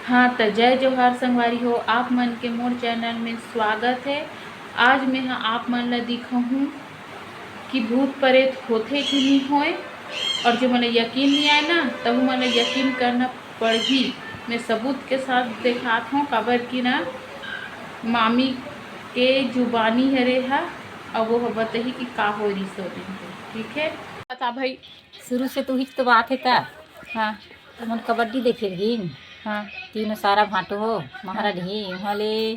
हाँ तो जय जोहार संगवारी हो, आप मन के मोर चैनल में स्वागत है। आज मैं आप मन ला दिखाऊँ कि भूत प्रेत होथे कि नहीं होए, और जो मला यकीन नहीं आए ना तब मला यकीन करना पड़ही। मैं सबूत के साथ दिखात हूँ, काबर की ना मामी के जुबानी हरे हा और वो बताही कि का हो रही सो दिन। ठीक है बता भाई। शुरू से तो हिच तो बात है का। हाँ तुम कबड्डी देखे रही। हाँ तीनों सारा भाटो हो महारा ढी हले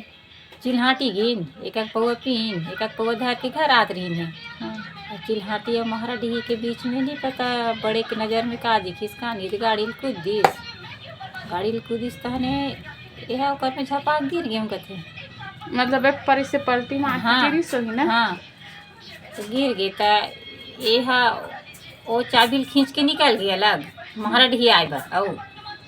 चिल्हाटी गिन एक पौवा पीन एक पौवा धार के घर आत रही है। हाँ चिल्हाटी और महारा ढी के बीच में नहीं पता बड़े के नज़र में का दिखिस का नहीं गाड़ी गाड़ी कूदिस तहने यह ओकर में झपाक गिर गए कथे। मतलब एक परी से पलटी मार हाँ के सोही ना। हाँ तो गिर गए ता यह वो चाबिल खींच के निकल गया अलग महारा ढी आए बस और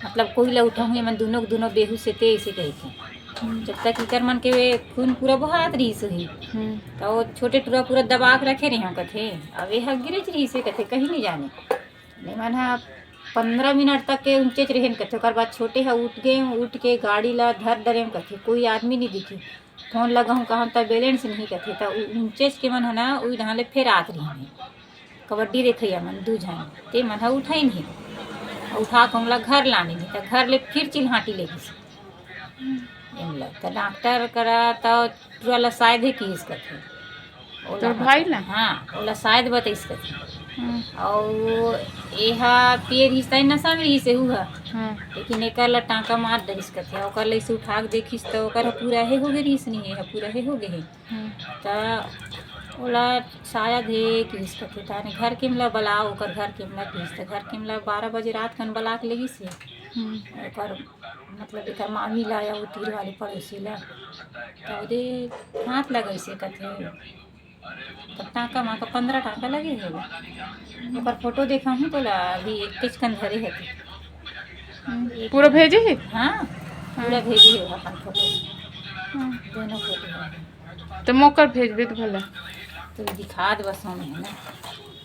मतलब कोई ला उठा हुए मन दोनों बेहूस से ते इसे कही थे। जब तक इकर मन के वे खून पूरा बहात रही सही तो वो छोटे टूरा पूरा दबा के रखे रही हम कथे। अब यह गिरज रही से कथे कहीं नहीं जाने नहीं मन 15 मिनट तक के ऊँचे रहे कथे। और बाद छोटे है उठ के गाड़ी ला धर डरे कथे कोई आदमी नहीं दिखे। फोन लगा हूँ कहाँ तक बैलेंस नहीं कथे तो ऊँचे के मन है ना वही ढाले फिर आत रही है कबड्डी देखे मन दू झन ते मन उठा ही नहीं उठा के हमला घर लाने नहीं तो घर ले फिर चिल्हाटी ले गई तो डॉक्टर करा तो पूरा शायद है कि इसका थे तो भाई ना। हाँ ओला शायद बतेस कथे और यह पेड़ हिस्सा नशा में ही से हुआ। लेकिन एक ला टाँका मार दरिस कथे और ले से उठा के देखिस तो पूरा है हो गई रहीस नहीं है पूरा है हो गए तो ओला शायद है कि इसका थाने घर के मला बलाओ ओकर घर के मला किस तो घर के मला 12 बजे रात कन बला के लगी से ओकर मतलब एक मामी लाया वो तीर वाले पड़ोसी ला तो दे हाथ लगे से कथे तो टाँका माँ का 15 टाँका लगे है एक बार फोटो देखा हूँ तो ला अभी 21 कन धरे है पूरा भेजे है। हाँ पूरा भेजे है अपन फोटो दोनों फोटो तो मोकर भेज दे तो भला तो दिखा दे बस है ना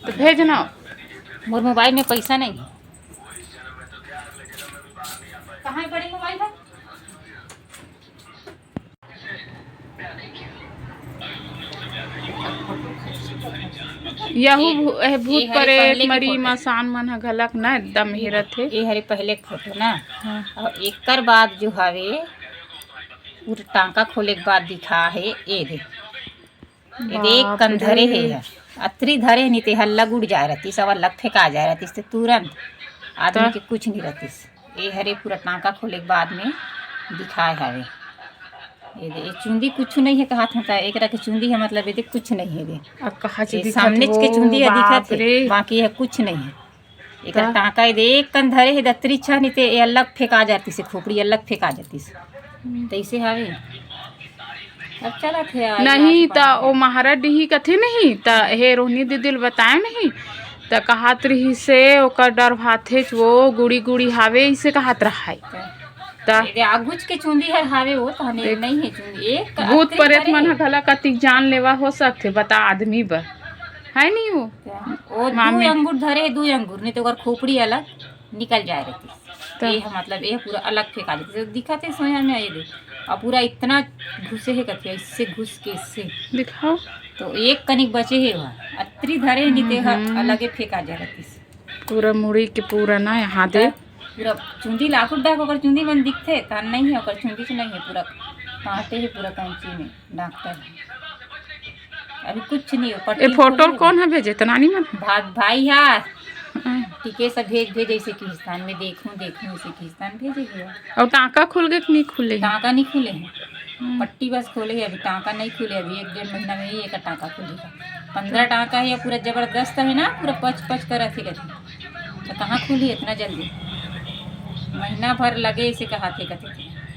तो भेजना। मोर मोबाइल में पैसा नहीं कहाँ है बड़ी मोबाइल है। यहू भूत प्रेत मरी मसान मन ह घलक ना एकदम हेरत है। ये हरे पहले फोटो ना। और एकर बाद जो हवे पूरा टाँका खोले के बाद दिखा है ये दे एक कंधरे है अतरी धरे नहीं ते हल्लग उड़ जाए रहती सब अलग फेंका जाए रहती से तुरंत आदमी के कुछ नहीं रहती। ये हरे पूरा टाँका खोले के बाद में दिखाए हवे ये चुंदी कुछ नहीं है कहा था एक रखे चुंदी है मतलब ये कुछ नहीं है दे अब कहाँ से सामने के चुंदी है दिखत है बाकी है कुछ नहीं है एक टाँका ये एक कंधरे है दतरी छा नहीं ते अलग फेंका जाती से खोपड़ी अलग फेंका जाती से तो इसे हवे अब चला थे नहीं तो वो महारा डिही कथे नहीं तो हे रोहनी दीदी बताए नहीं तो कहत रही से ओकर डर भाथे वो गुड़ी गुड़ी हावे इसे कहत रहा है आगुच के चुंदी है हावे वो तो नहीं है चुंदी एक भूत प्रेत मन घला कतिक जान लेवा हो सकते बता आदमी बर है नहीं वो दो अंगूर धरे 2 अंगूर नहीं तो ओकर खोपड़ी अलग निकल जाए रहती तो ये मतलब ये पूरा अलग फेंका देते दिखा थे सोया में ये देख और पूरा इतना घुसे है कथे इससे घुस के इससे दिखाओ तो एक कनिक बचे है वहाँ अतरी धरे नीते अलग फेंका जा रहती पूरा मुड़ी के पूरा ना यहाँ दे पूरा चुंदी लाखुट डाक ओकर चुंदी मन दिखते तो नहीं है ओकर चुंदी से नहीं है पूरा कांटे है पूरा कैंची में डॉक्टर अभी कुछ नहीं हो ये फोटो कौन है भेजे तो नानी मन भाई यार ठीक है सब भेज ऐसे किस्तान में देखूं इसे किस्तान भेजे और टाँका खुल गए कि नहीं खुले। टाँका नहीं खुले हैं पट्टी बस खोले है अभी टाँका नहीं खुले अभी 1-1.5 महीना में ही एक टाँका खुलेगा 15 टाँका है पूरा जबरदस्त है ना पूरा पच कर रखे तो कहाँ खुली इतना जल्दी महीना भर लगे इसे कहा थे कथे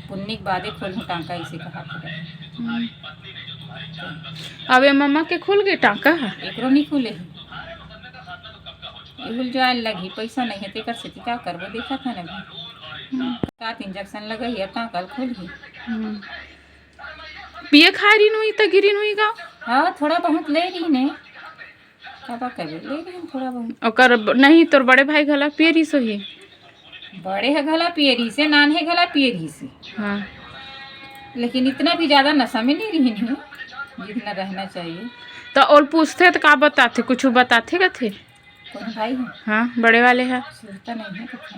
पुण्य के बादे खोलूँ टाँका इसे कहा थे अबे मम्मा के खुल गए टाँका एकरो नहीं खुले है इहुल जाए लगी पैसा नहीं है तेकर से क्या करबो देखा था ना का इंजेक्शन लगाई है टाँका खुल गई पिए खा रही नहीं तो गिरी नहीं गा। हाँ थोड़ा बहुत ले रही ने कबा करे ले रही थोड़ा बहुत और नहीं तोर बड़े भाई घला पिए रही सही बड़े है गला पियरी से, नान है गला पियरी से। हाँ। लेकिन इतना भी ज्यादा नशा में नहीं रही हूँ जितना रहना चाहिए। तो और पूछते तो का बताते, कुछ बताते का थे? कौन भाई है? हाँ, बड़े वाले हैं। सुनता नहीं है कथा।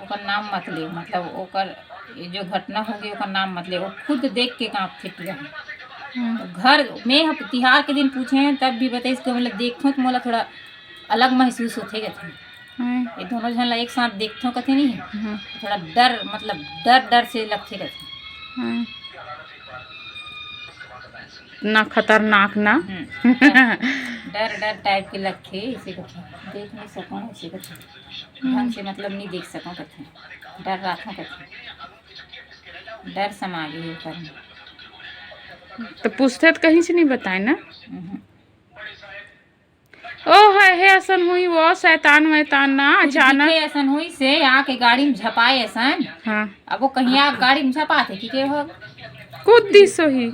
ओकर नाम मत ले, मतलब ओकर ये जो घटना हो गई ओकर नाम मत ले। वो खुद देख के काँप थे पूरा। घर में हम तिहार के दिन पूछे हैं तब भी बताइए इसको, मतलब देखो तो मोला थोड़ा अलग महसूस होते कथे। ये दोनों जन एक साथ देखो कथे नहीं है, थोड़ा डर, मतलब डर डर से लगते कथे। ना खतरनाक ना डर डर टाइप के लगते, इसे कथे देख नहीं सको, इसे कथे ढंग से मतलब नहीं देख सको कथे, डर रखो कथे, डर समा गई कर। तो पूछते तो कहीं से नहीं बताए ना। ओ है ऐसन हुई वो शैतान वैतान ना अचानक ऐसन हुई से आके गाड़ी में झपाए ऐसन। हाँ। अब वो कहीं आ गाड़ी में झपाते कि के हो खुद दिसो ही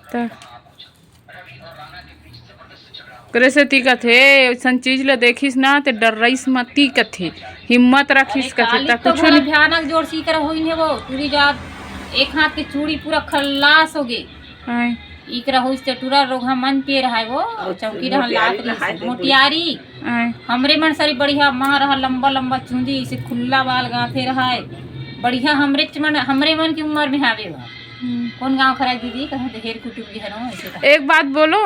तो करे से ती कथे ऐसन चीज ले देखिस ना ते डर रईस मत ती कथे, हिम्मत रखिस कथे ता कुछ नहीं। भयानक जोर सी कर होई है वो पूरी जात एक हाथ के चूड़ी पूरा खल्लास हो गई। इकरा होइस ते टूरा रोगा मन पे रहा है वो चौकी रहा लात रही मोटियारी हमरे मन सारी बढ़िया मां रहा, लंबा लंबा चूंदी इसे खुला बाल गाथे रहा है बढ़िया। हमरे मन की उम्र में आवे वो। कौन गांव खरा दीदी कहां ते हेर कुटुंबी है ना ऐसे। एक बात बोलो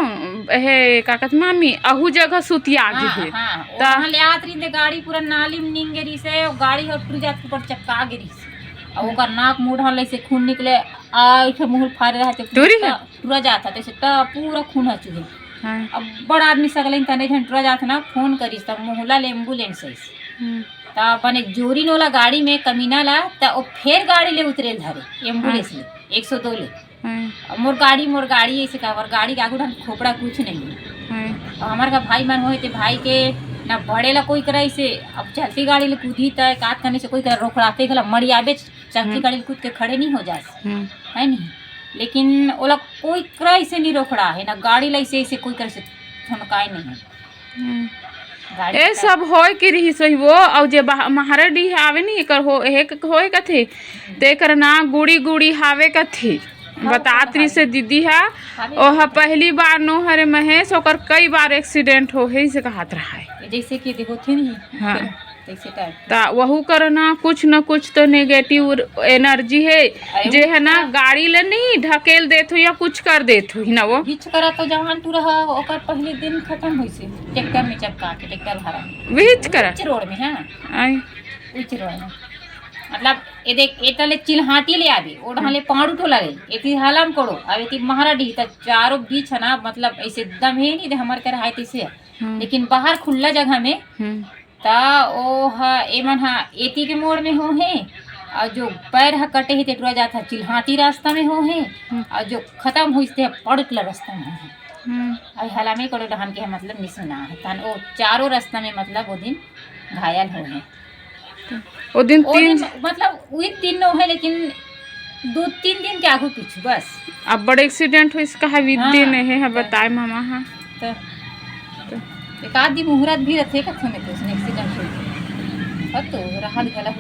हे काकत मामी अहू जगह सुतिया आगे है त वहां ले आत रही ते गाड़ी पूरा नाली में नींग गिरी से गाड़ी और टूर जात ऊपर चक्का गिरी से और ओकर नाक मुंह ढले से खून निकले आठ मुंह फाड़ रहा थे टूरा जाता तैसे पूरा खून चुके। अब बड़ा आदमी सगले तने जन टूरा जाता ना फोन करी तब मोहल्ला ले एम्बुलेंस है तब बने जोरी नोला गाड़ी में कमीना ला त ओ फिर गाड़ी ले उतरे धरे एम्बुलेंस ले 102 ले। मोर गाड़ी ऐसे का गाड़ी के आगू खोपड़ा कुछ नहीं है। और हमारे का भाई मन होए ते भाई के ना बड़े ला कोई करे से अब चलती गाड़ी ले कूदी तय काट करने से कोई कर रोकड़ाते गला मरियाबे चलती गाड़ी कूद के खड़े नहीं हो जाए है नहीं। लेकिन ओला कोई करे से नहीं रोकड़ा है ना गाड़ी ला ऐसे कोई करे से ठनकाए नहीं है। ए सब होय के रही सही वो और जे महाराडी आवे नहीं कर हो एक होय कथे ते कर ना गुड़ी गुड़ी हावे कथे बतात रही से दीदी है ओह पहली बार नो हरे महेश ओकर कई बार एक्सीडेंट हो है से कहत रहा है जैसे कि देखो थे नहीं। हाँ जैसे ता वहू करना कुछ न कुछ तो नेगेटिव एनर्जी है जे है ना गाड़ी ले नहीं ढकेल देत हो या कुछ कर देत हो ना वो हिच करा तो जवान टूर है ओकर पहले दिन खत्म होई से ट्रैक्टर में चक्का के ट्रैक्टर भरा विच करा रोड में। हां आई उच रोड में मतलब ये देख ए तले चिल्हाटी ले आबी ओ ढाले पाड़ उठो लगे एती हालाम कोड़ो अब एती महाराडी त चारों बीच है ना मतलब ऐसे दम है नहीं दे हमर कर हाय तैसे लेकिन बाहर खुला जगह में ता ओ हा एमन हा एती के मोड़ में हो है और जो पैर हा कटे है तेटुआ जाता चिल्हाटी रास्ता में हो है और जो खत्म होइते पड़कला रास्ता में है और हला में कोड़ो ढान के मतलब निसना है तन ओ चारों रास्ता में मतलब वो दिन घायल हो है वो दिन तीन मतलब वही तीन है लेकिन 2-3 दिन के आगू पीछू बस। अब बड़े एक्सीडेंट हो इसका है विद्य नहीं है बताए मामा। हाँ तो एक आदमी मुहूर्त भी रहते का में तो उसने एक्सीडेंट हो तो रहा गला